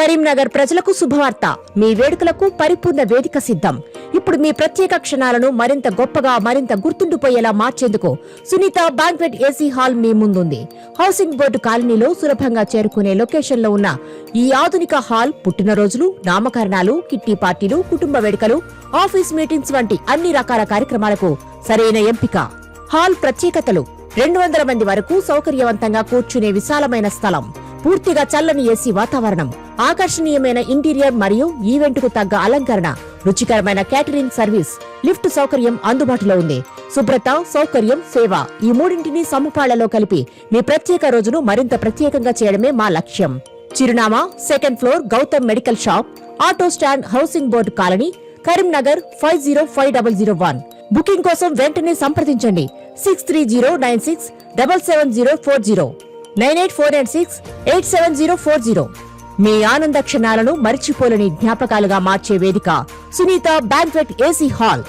కరీంనగర్ ప్రజలకు శుభవార్త. మీ వేడుకలకు పరిపూర్ణ వేదిక సిద్ధం. ఇప్పుడు మీ ప్రత్యేక క్షణాలను మరింత గొప్పగా, మరింత గుర్తుండిపోయేలా మార్చేందుకు సునీత బ్యాంక్వెట్ ఏసీ హాల్ మీ ముందుంది. హౌసింగ్ బోర్డు కాలనీలో సులభంగా చేరుకునే లొకేషన్ లో ఉన్న ఈ ఆధునిక హాల్ పుట్టినరోజులు, నామకరణాలు, కిట్టి పార్టీలు, కుటుంబ వేడుకలు, ఆఫీస్ మీటింగ్స్ వంటి అన్ని రకాల కార్యక్రమాలకు సరైన ఎంపిక. హాల్ ప్రత్యేకతలు: 200 మంది వరకు సౌకర్యవంతంగా కూర్చునే విశాలమైన స్థలం, పూర్తిగా చల్లని ఏసీ వాతావరణం, ఆకర్షణీయమైన ఇంటీరియర్ మరియు ఈవెంట్ కు తగ్గ అలంకరణ, రుచికరమైన క్యాటరింగ్ సర్వీస్, లిఫ్ట్ సౌకర్యం అందుబాటులో ఉంది. శుభ్రత, సౌకర్యం, సేవ ఈ మూడింటిని సమపాళ్లలో కలిపి మీ ప్రత్యేక రోజును మరింత ప్రత్యేకంగా చేయడమే మా లక్ష్యం. చిరునామా: 2nd floor, Gautam medical shop, auto stand, housing board colony, Karimnagar 505001. Booking కోసం వెంటనే సంప్రదించండి. 6309677040, 9849687040. మీ ఆనంద క్షణాలను మరిచిపోలేని జ్ఞాపకాలుగా మార్చే వేదిక సునీత బ్యాంక్వెట్ ఏసీ హాల్.